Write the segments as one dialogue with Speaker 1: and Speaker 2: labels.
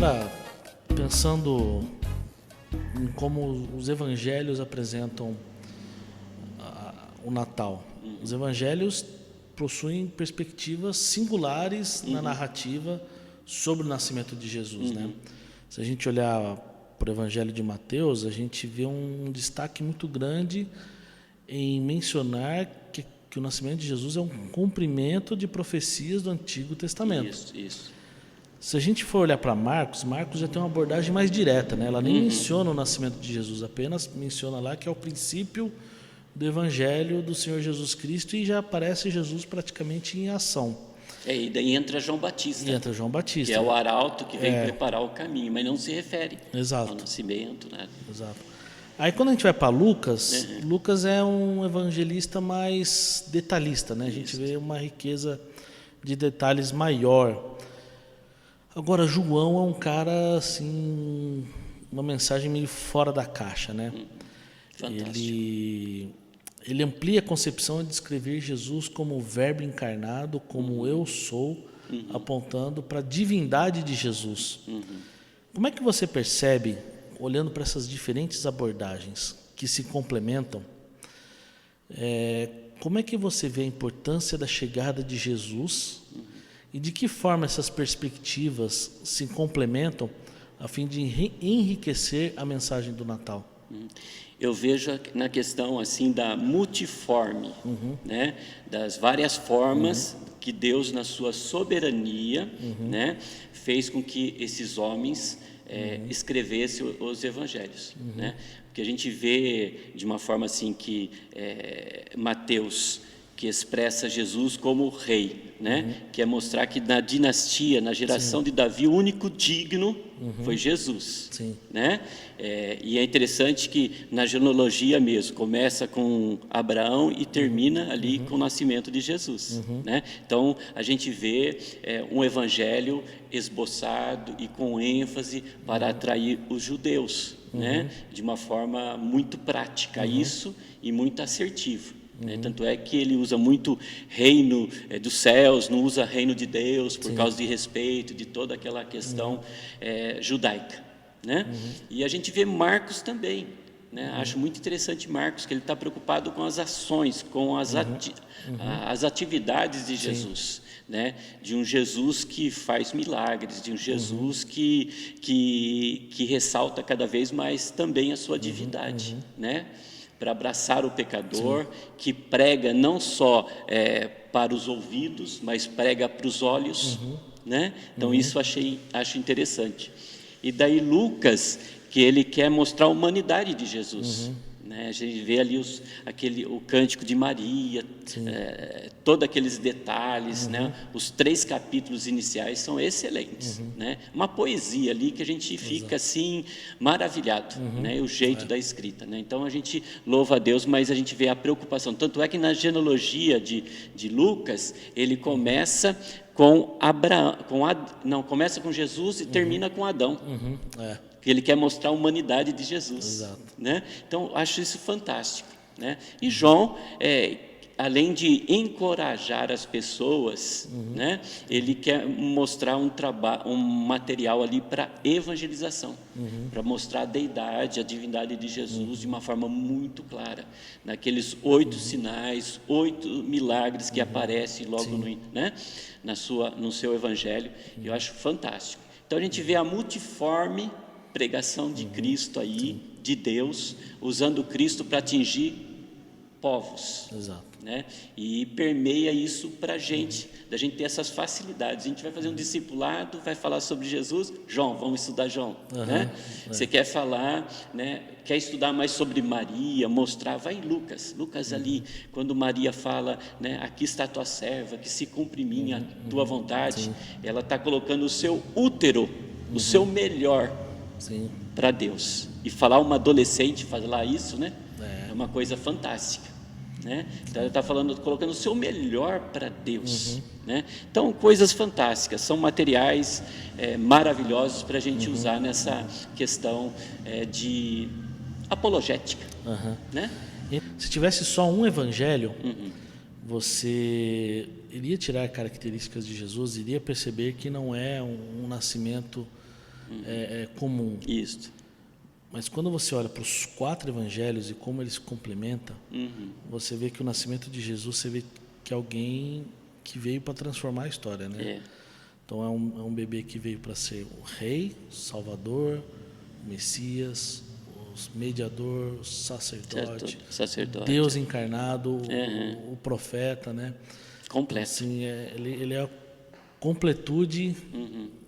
Speaker 1: Agora, pensando em como os evangelhos apresentam o Natal. Os evangelhos possuem perspectivas singulares na narrativa sobre o nascimento de Jesus, né? Se a gente olhar para o Evangelho de Mateus, a gente vê um destaque muito grande em mencionar que o nascimento de Jesus é um cumprimento de profecias do Antigo Testamento.
Speaker 2: Isso.
Speaker 1: Se a gente for olhar para Marcos já tem uma abordagem mais direta, né? Ela nem menciona o nascimento de Jesus, apenas menciona lá que é o princípio do Evangelho do Senhor Jesus Cristo e já aparece Jesus praticamente em ação.
Speaker 2: E daí entra João Batista. Que é o arauto que vem preparar o caminho, mas não se refere ao nascimento, né?
Speaker 1: Exato. Aí quando a gente vai para Lucas, Lucas é um evangelista mais detalhista, né? A gente vê uma riqueza de detalhes maior. Agora, João é um cara, assim, uma mensagem meio fora da caixa, né?
Speaker 2: Fantástico.
Speaker 1: Ele amplia a concepção de descrever Jesus como o verbo encarnado, como eu sou, apontando para a divindade de Jesus. Como é que você percebe, olhando para essas diferentes abordagens que se complementam, como é que você vê a importância da chegada de Jesus e de que forma essas perspectivas se complementam a fim de enriquecer a mensagem do Natal?
Speaker 2: Eu vejo na questão assim da multiforme, né, das várias formas que Deus na sua soberania, né, fez com que esses homens escrevessem os evangelhos, né? Porque a gente vê de uma forma assim que Mateus, que expressa Jesus como rei, né? Que é mostrar que na dinastia, na geração de Davi, o único digno foi Jesus, né? E é interessante que na genealogia mesmo começa com Abraão e termina ali com o nascimento de Jesus, né? Então a gente vê um evangelho esboçado e com ênfase para atrair os judeus, né? De uma forma muito prática isso e muito assertiva. Tanto é que ele usa muito reino dos céus, não usa reino de Deus, por causa de respeito, de toda aquela questão judaica, né? E a gente vê Marcos também, né? Acho muito interessante Marcos, que ele está preocupado com as ações, com as atividades de Jesus, né? De um Jesus que faz milagres, de um Jesus que ressalta cada vez mais também a sua divindade, né? Para abraçar o pecador, que prega não só para os ouvidos, mas prega para os olhos, né? Então isso acho interessante. E daí Lucas, que ele quer mostrar a humanidade de Jesus, né? A gente vê ali o cântico de Maria, todos aqueles detalhes, né? Os 3 capítulos iniciais são excelentes, né? Uma poesia ali que a gente fica assim maravilhado, né? O jeito da escrita, né? Então a gente louva a Deus, mas a gente vê a preocupação. Tanto é que na genealogia de Lucas ele começa com começa com Jesus e termina com Adão. Que ele quer mostrar a humanidade de Jesus, né? Então acho isso fantástico, né? E João, além de encorajar as pessoas, né? Ele quer mostrar um material ali para evangelização, para mostrar a deidade, a divindade de Jesus de uma forma muito clara, naqueles 8 sinais, 8 milagres que aparecem logo no seu evangelho. Eu acho fantástico. Então a gente vê a multiforme pregação de Cristo aí, de Deus, usando Cristo para atingir povos, né? E permeia isso para a gente, da gente ter essas facilidades. A gente vai fazer um discipulado, vai falar sobre Jesus, João, vamos estudar João, né? Você quer falar, né? Quer estudar mais sobre Maria, mostrar, vai em Lucas ali, quando Maria fala, né? Aqui está a tua serva, que se cumpre em mim a tua vontade, ela está colocando o seu útero, o seu melhor para Deus. E falar uma adolescente falar isso, né? É uma coisa fantástica, né? Então ela está colocando o seu melhor para Deus, né? Então coisas fantásticas, são materiais maravilhosos para a gente usar nessa questão de apologética, né?
Speaker 1: E se tivesse só um evangelho, você iria tirar características de Jesus, iria perceber que não é um nascimento comum.
Speaker 2: Isso.
Speaker 1: Mas quando você olha para os 4 evangelhos e como eles se complementam, você vê que o nascimento de Jesus, você vê que é alguém que veio para transformar a história, né? Então é um bebê que veio para ser o rei, o salvador, o Messias, o mediador, o sacerdote, Deus encarnado, o profeta, né?
Speaker 2: Completo.
Speaker 1: Assim, ele é a completude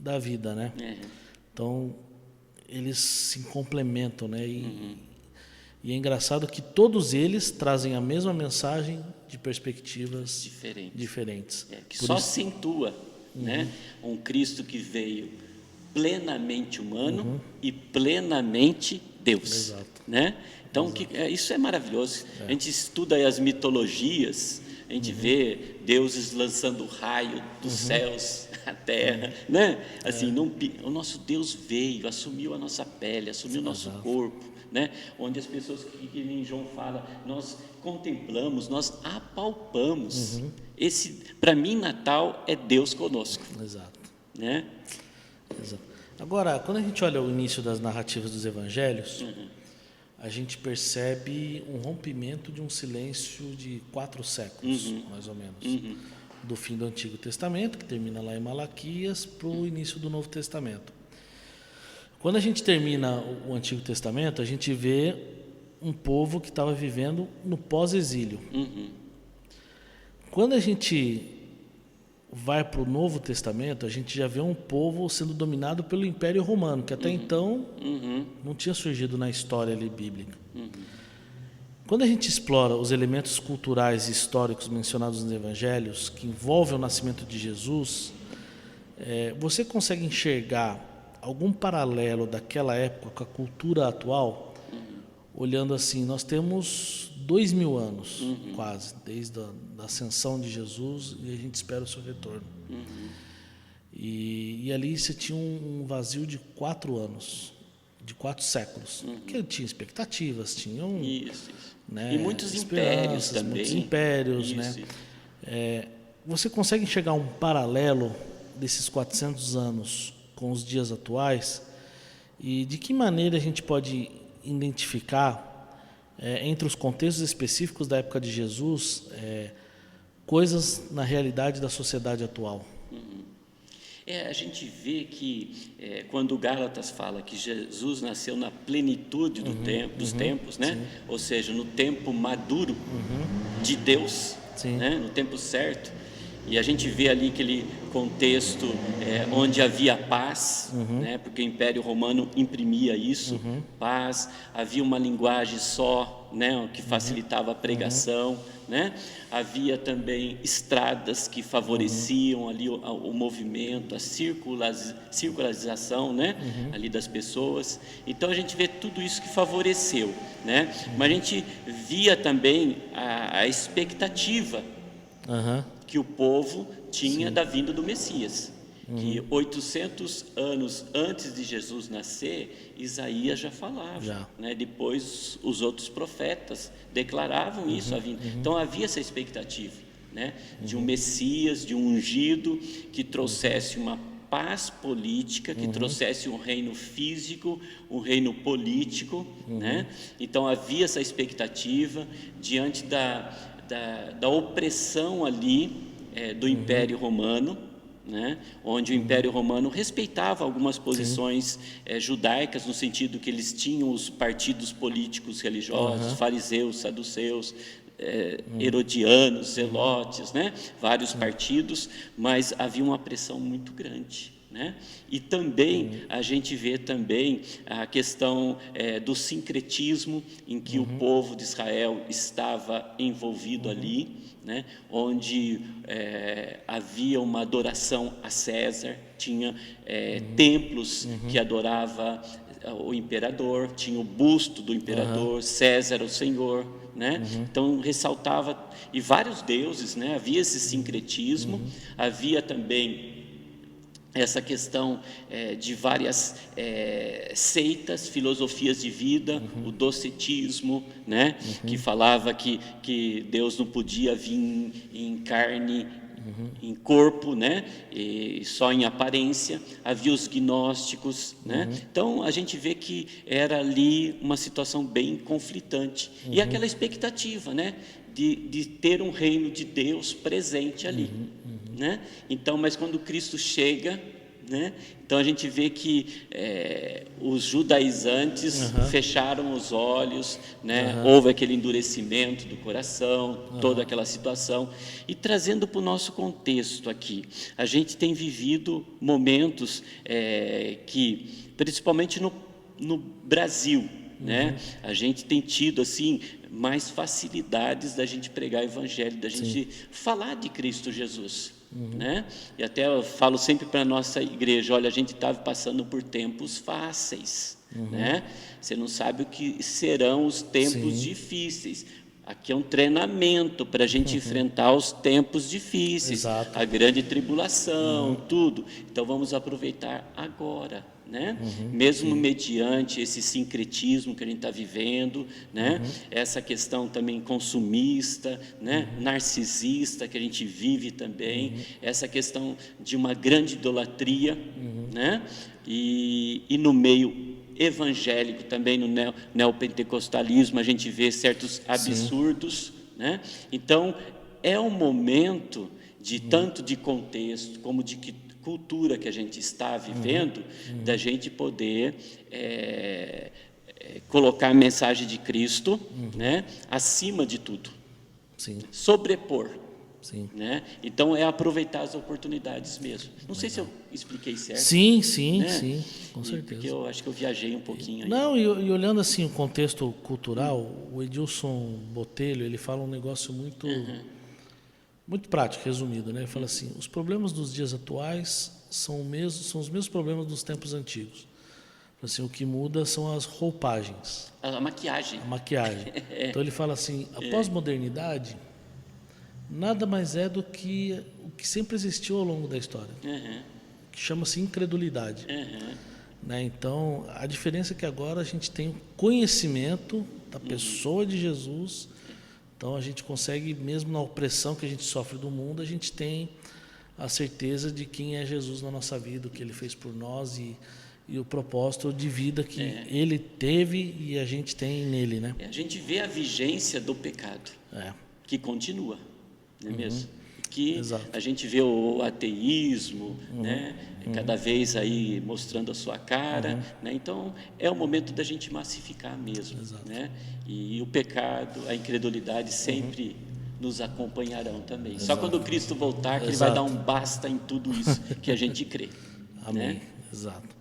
Speaker 1: da vida, né? Então eles se complementam, né? E é engraçado que todos eles trazem a mesma mensagem de perspectivas diferentes.
Speaker 2: Que só acentua, né? Um Cristo que veio plenamente humano e plenamente Deus.
Speaker 1: Exato.
Speaker 2: Né? Então, isso é maravilhoso. A gente estuda aí as mitologias, a gente vê deuses lançando raio dos céus à terra, né? Assim, o nosso Deus veio, assumiu a nossa pele, assumiu o nosso corpo, né? Onde as pessoas, que nem João fala, nós contemplamos, nós apalpamos. Para mim, Natal é Deus conosco.
Speaker 1: Exato.
Speaker 2: Né?
Speaker 1: Exato. Agora, quando a gente olha o início das narrativas dos evangelhos, a gente percebe um rompimento de um silêncio de 4 séculos, mais ou menos. Do fim do Antigo Testamento, que termina lá em Malaquias, para o início do Novo Testamento. Quando a gente termina o Antigo Testamento, a gente vê um povo que estava vivendo no pós-exílio. Quando a gente vai para o Novo Testamento, a gente já vê um povo sendo dominado pelo Império Romano, que até então não tinha surgido na história ali bíblica. Quando a gente explora os elementos culturais e históricos mencionados nos Evangelhos, que envolvem o nascimento de Jesus, você consegue enxergar algum paralelo daquela época com a cultura atual? Olhando assim, nós temos 2000 anos, quase, desde a ascensão de Jesus, e a gente espera o seu retorno. E ali você tinha um vazio de 4 anos, de 4 séculos, que tinha expectativas, tinham...
Speaker 2: Isso.
Speaker 1: Né,
Speaker 2: e muitos impérios também.
Speaker 1: Muitos impérios, né? Você consegue enxergar um paralelo desses 400 anos com os dias atuais? E de que maneira a gente pode identificar entre os contextos específicos da época de Jesus coisas na realidade da sociedade atual?
Speaker 2: A gente vê que quando Gálatas fala que Jesus nasceu na plenitude dos tempos, né? Ou seja, no tempo maduro de Deus, né? No tempo certo, e a gente vê ali aquele contexto onde havia paz, né? Porque o Império Romano imprimia isso, paz, havia uma linguagem só, né? Que facilitava a pregação, né? Havia também estradas que favoreciam ali o movimento, a circularização, né? Ali das pessoas. Então a gente vê tudo isso que favoreceu, né? Mas a gente via também a expectativa que o povo tinha da vinda do Messias. Que 800 anos antes de Jesus nascer, Isaías já falava, né? Depois os outros profetas declaravam isso. Então havia essa expectativa, né? De um Messias, de um ungido que trouxesse uma paz política, que trouxesse um reino físico, um reino político, né? Então havia essa expectativa diante da opressão ali do Império Romano, né? Onde o Império Romano respeitava algumas posições judaicas, no sentido que eles tinham os partidos políticos religiosos, fariseus, saduceus, herodianos, zelotes, né? Vários partidos, mas havia uma pressão muito grande, né? E também a gente vê também a questão do sincretismo em que o povo de Israel estava envolvido ali, né? Onde havia uma adoração a César, tinha templos que adorava o imperador, tinha o busto do imperador, César o Senhor, né? Então ressaltava, e vários deuses, né? Havia esse sincretismo, havia também essa questão de várias seitas, filosofias de vida, o docetismo, né? Que falava que Deus não podia vir em carne em corpo, né? E só em aparência. Havia os gnósticos, né? Então a gente vê que era ali uma situação bem conflitante e aquela expectativa, né? De ter um reino de Deus presente ali, né? Então, mas quando Cristo chega, né? Então a gente vê que os judaizantes fecharam os olhos, né? Houve aquele endurecimento do coração, toda aquela situação. E trazendo para o nosso contexto aqui, a gente tem vivido momentos que, principalmente no Brasil, né? A gente tem tido assim mais facilidades da gente pregar o evangelho, da gente falar de Cristo Jesus, né? E até eu falo sempre para a nossa igreja, olha, a gente estava passando por tempos fáceis, né? Você não sabe o que serão os tempos difíceis. Aqui é um treinamento para a gente enfrentar os tempos difíceis,
Speaker 1: Exato.
Speaker 2: a grande tribulação, tudo. Então vamos aproveitar agora, né? Mesmo mediante esse sincretismo que a gente está vivendo, né? Essa questão também consumista, né? Narcisista que a gente vive também, essa questão de uma grande idolatria, né? E no meio evangélico também, no neopentecostalismo, a gente vê certos absurdos, né? Então é um momento de tanto de contexto como de cultura que a gente está vivendo, da gente poder colocar a mensagem de Cristo, né, acima de tudo, sobrepor. Né? Então é aproveitar as oportunidades mesmo. Não sei se eu expliquei certo.
Speaker 1: Sim,
Speaker 2: né?
Speaker 1: Com certeza.
Speaker 2: Porque eu acho que eu viajei um pouquinho aí.
Speaker 1: Não, e olhando assim o contexto cultural, o Edilson Botelho, ele fala um negócio muito prático, resumido, né? Ele fala assim: os problemas dos dias atuais são os mesmos problemas dos tempos antigos. Assim, o que muda são as roupagens.
Speaker 2: A maquiagem.
Speaker 1: A maquiagem. Então ele fala assim: a pós-modernidade nada mais é do que o que sempre existiu ao longo da história, que chama-se incredulidade. Né? Então, a diferença é que agora a gente tem o conhecimento da pessoa de Jesus, então a gente consegue, mesmo na opressão que a gente sofre do mundo, a gente tem a certeza de quem é Jesus na nossa vida, o que Ele fez por nós e o propósito de vida que Ele teve e a gente tem nele. Né?
Speaker 2: A gente vê a vigência do pecado, que continua. Não é mesmo? Que a gente vê o ateísmo, né? Cada vez aí mostrando a sua cara, né? Então é o momento da gente massificar mesmo, né? E o pecado, a incredulidade sempre nos acompanharão também. Só quando Cristo voltar que Ele vai dar um basta em tudo isso que a gente crê.
Speaker 1: Amém.
Speaker 2: Né?
Speaker 1: Exato.